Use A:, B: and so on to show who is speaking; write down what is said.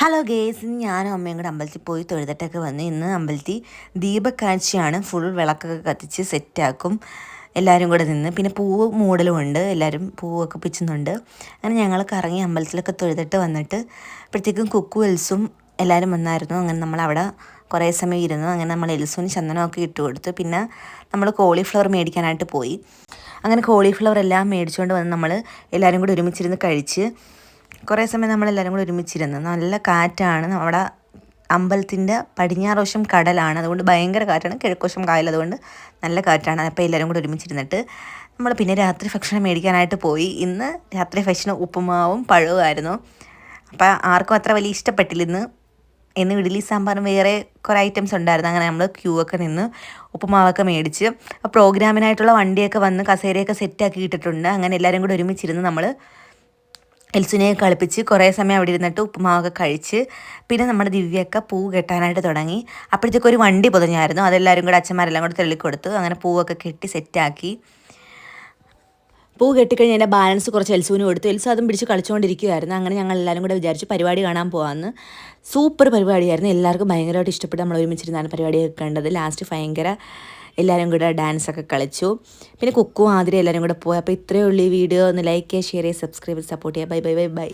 A: Hello guys, ഇന്ന് ഞാനും അമ്മയും കൂടെ അമ്പലത്തിൽ പോയി തൊഴുതിട്ടൊക്കെ വന്നു. ഇന്ന് അമ്പലത്തിൽ ദീപക്കാഴ്ചയാണ്. ഫുൾ വിളക്കൊക്കെ കത്തിച്ച് സെറ്റാക്കും എല്ലാവരും കൂടെ നിന്ന്. പിന്നെ പൂവ് മൂടലുമുണ്ട്, എല്ലാവരും പൂവൊക്കെ പിച്ചുന്നുണ്ട്. അങ്ങനെ ഞങ്ങൾ കറങ്ങി അമ്പലത്തിലൊക്കെ തൊഴുതിട്ട് വന്നിട്ട് അപ്പോഴത്തേക്കും കുക്കു എൽസും എല്ലാവരും വന്നായിരുന്നു. അങ്ങനെ നമ്മളവിടെ കുറേ സമയം ഇരുന്നു. അങ്ങനെ നമ്മൾ എൽസും ചന്ദനമൊക്കെ ഇട്ട് കൊടുത്തു. പിന്നെ നമ്മൾ കോളിഫ്ലവർ മേടിക്കാനായിട്ട് പോയി. അങ്ങനെ കോളിഫ്ലവർ എല്ലാം മേടിച്ചുകൊണ്ട് വന്ന് നമ്മൾ എല്ലാവരും കൂടി ഒരുമിച്ചിരുന്ന് കഴിച്ച് കുറേ സമയം നമ്മളെല്ലാവരും കൂടി ഒരുമിച്ചിരുന്നു. നല്ല കാറ്റാണ്. അവിടെ അമ്പലത്തിൻ്റെ പടിഞ്ഞാറ് വശം കടലാണ്, അതുകൊണ്ട് ഭയങ്കര കാറ്റാണ്. കിഴക്കുവശം കായൽ, അതുകൊണ്ട് നല്ല കാറ്റാണ്. അപ്പോൾ എല്ലാവരും കൂടി ഒരുമിച്ചിരുന്നിട്ട് നമ്മൾ പിന്നെ രാത്രി ഭക്ഷണം മേടിക്കാനായിട്ട് പോയി. ഇന്ന് രാത്രി ഭക്ഷണം ഉപ്പുമാവും പഴവുമായിരുന്നു. അപ്പോൾ ആർക്കും അത്ര വലിയ ഇഷ്ടപ്പെട്ടില്ല ഇന്ന് ഇഡ്ഡലി സാമ്പാറും വേറെ കുറേ ഐറ്റംസ് ഉണ്ടായിരുന്നു. അങ്ങനെ നമ്മൾ ക്യൂ ഒക്കെ നിന്ന് ഉപ്പുമാവൊക്കെ മേടിച്ച് പ്രോഗ്രാമിനായിട്ടുള്ള വണ്ടിയൊക്കെ വന്ന് കസേരയൊക്കെ സെറ്റാക്കി ഇട്ടിട്ടുണ്ട്. അങ്ങനെ എല്ലാവരും കൂടി ഒരുമിച്ചിരുന്ന് നമ്മൾ എൽസുനെ കളിപ്പിച്ച് കുറേ സമയം അവിടെ ഇരുന്നിട്ട് ഉപ്പുമാവൊക്കെ കഴിച്ച് പിന്നെ നമ്മുടെ ദിവ്യൊക്കെ പൂ കെട്ടാനായിട്ട് തുടങ്ങി. അപ്പോഴത്തേക്കും ഒരു വണ്ടി പൊതിഞ്ഞായിരുന്നു, അതെല്ലാവരും കൂടെ അച്ഛന്മാരെല്ലാം കൂടെ തള്ളിക്കൊടുത്തു. അങ്ങനെ പൂവൊക്കെ കെട്ടി സെറ്റാക്കി. പൂ കെട്ടിക്കഴിഞ്ഞ് അതിൻ്റെ ബാലൻസ് കുറച്ച് എൽസുവിന് കൊടുത്തു. എൽസു അതും പിടിച്ച് കളിച്ചുകൊണ്ടിരിക്കുകയായിരുന്നു. അങ്ങനെ ഞങ്ങൾ എല്ലാവരും കൂടെ വിചാരിച്ചു പരിപാടി കാണാൻ പോകാമെന്ന്. സൂപ്പർ പരിപാടിയായിരുന്നു. എല്ലാവർക്കും ഭയങ്കരമായിട്ട് ഇഷ്ടപ്പെട്ട് നമ്മൾ ഒരുമിച്ചിരുന്നാണ് പരിപാടിയൊക്കെ കണ്ടത്. ലാസ്റ്റ് ഭയങ്കര എല്ലാവരും കൂടെ ഡാൻസൊക്കെ കളിച്ചു. പിന്നെ കുക്കും ആതിരയും എല്ലാവരും കൂടെ പോയി. അപ്പോൾ ഇത്രയേ ഉള്ളൂ ഈ വീഡിയോ. ഒന്ന് ലൈക്ക് ചെയ്യുക, ഷെയർ ചെയ്യുക, സബ്സ്ക്രൈബ്, സപ്പോർട്ട് ചെയ്യുക. Bye bye bye bye.